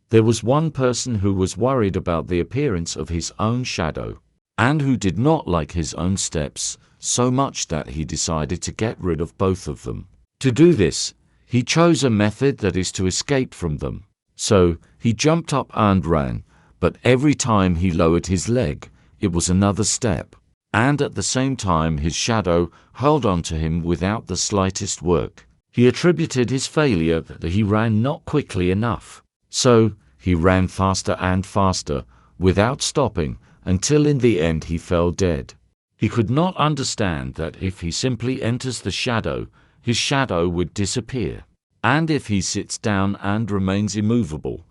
There was one person who was worried about the appearance of his own shadow, and who did not like his own steps so much that he decided to get rid of both of them. To do this, he chose a method that is to escape from them. So, he jumped up and ran, but every time he lowered his leg, it was another step. And at the same time his shadow held on to him without the slightest work. He attributed his failure that he ran not quickly enough. So, he ran faster and faster, without stopping, until in the end he fell dead. He could not understand that if he simply enters the shadow, his shadow would disappear. And if he sits down and remains immovable,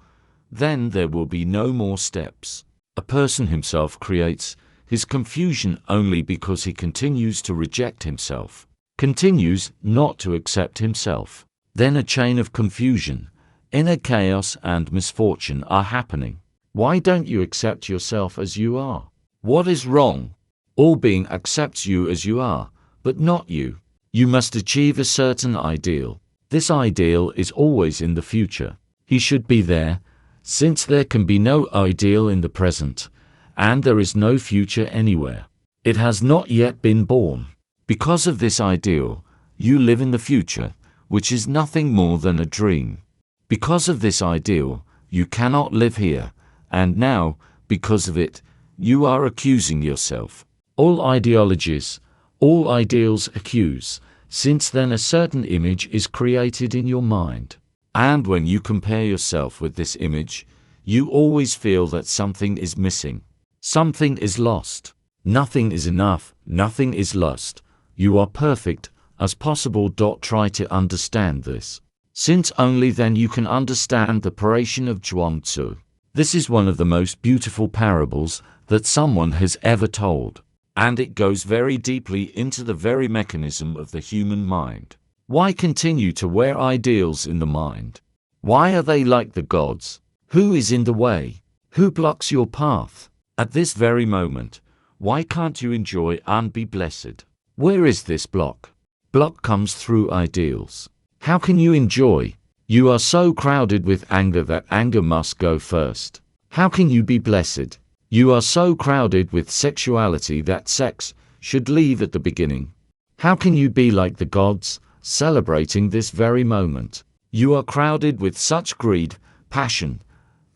then there will be no more steps. A person himself creates his confusion only because he continues to reject himself, continues not to accept himself. Then a chain of confusion, inner chaos and misfortune are happening. Why don't you accept yourself as you are? What is wrong? All being accepts you as you are, but not you. You must achieve a certain ideal. This ideal is always in the future. He should be there, since there can be no ideal in the present, and there is no future anywhere. It has not yet been born. Because of this ideal, you live in the future, which is nothing more than a dream. Because of this ideal, you cannot live here, and now, because of it, you are accusing yourself. All ideologies, all ideals accuse, since then a certain image is created in your mind. And when you compare yourself with this image, you always feel that something is missing. Something is lost. Nothing is enough. Nothing is lost. You are perfect as possible. Try to understand this, since only then you can understand the paration of Zhuangzi. This is one of the most beautiful parables that someone has ever told, and it goes very deeply into the very mechanism of the human mind. Why continue to wear ideals in the mind? Why are they like the gods? Who is in the way? Who blocks your path? At this very moment, why can't you enjoy and be blessed? Where is this block? Block comes through ideals. How can you enjoy? You are so crowded with anger that anger must go first. How can you be blessed? You are so crowded with sexuality that sex should leave at the beginning. How can you be like the gods, celebrating this very moment? You are crowded with such greed, passion,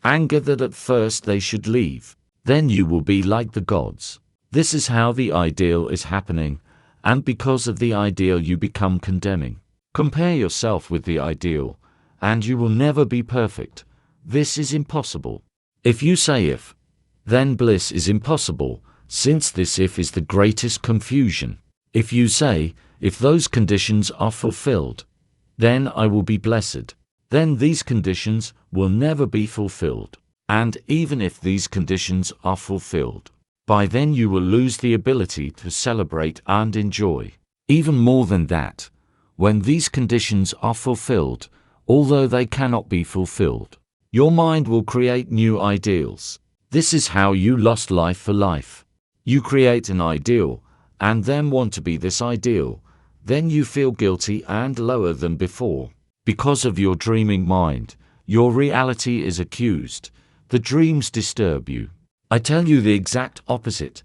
anger that at first they should leave. Then you will be like the gods. This is how the ideal is happening, and because of the ideal you become condemning. Compare yourself with the ideal, and you will never be perfect. This is impossible. If you say if, then bliss is impossible, since this if is the greatest confusion. If you say, if those conditions are fulfilled, then I will be blessed, then these conditions will never be fulfilled. And even if these conditions are fulfilled, by then you will lose the ability to celebrate and enjoy. Even more than that, when these conditions are fulfilled, although they cannot be fulfilled, your mind will create new ideals. This is how you lost life for life. You create an ideal, and then want to be this ideal. Then you feel guilty and lower than before. Because of your dreaming mind, your reality is accused. The dreams disturb you. I tell you the exact opposite.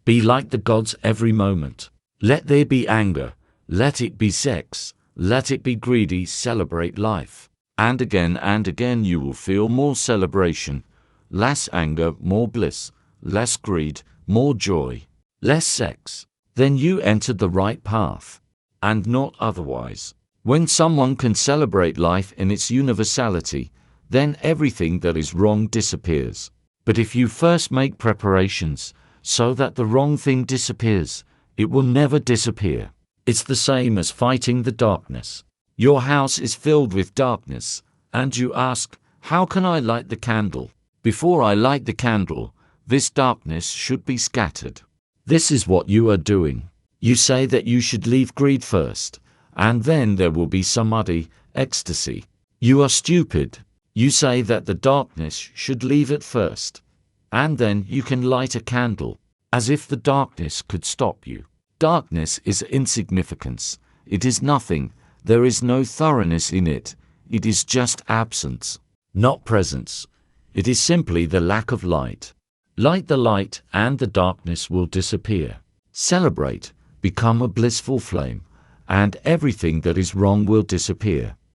Be like the gods every moment. Let there be anger. Let it be sex. Let it be greedy. Celebrate life. And again you will feel more celebration. Less anger, more bliss. Less greed, more joy. Less sex. Then you entered the right path, and not otherwise. When someone can celebrate life in its universality, then everything that is wrong disappears. But if you first make preparations so that the wrong thing disappears, it will never disappear. It's the same as fighting the darkness. Your house is filled with darkness, and you ask, how can I light the candle? Before I light the candle, this darkness should be scattered. This is what you are doing. You say that you should leave greed first, and then there will be samadhi, ecstasy. You are stupid. You say that the darkness should leave at first, and then you can light a candle, as if the darkness could stop you. Darkness is insignificance. It is nothing. There is no thoroughness in it. It is just absence, not presence. It is simply the lack of light. Light the light and the darkness will disappear. Celebrate, become a blissful flame, and everything that is wrong will disappear.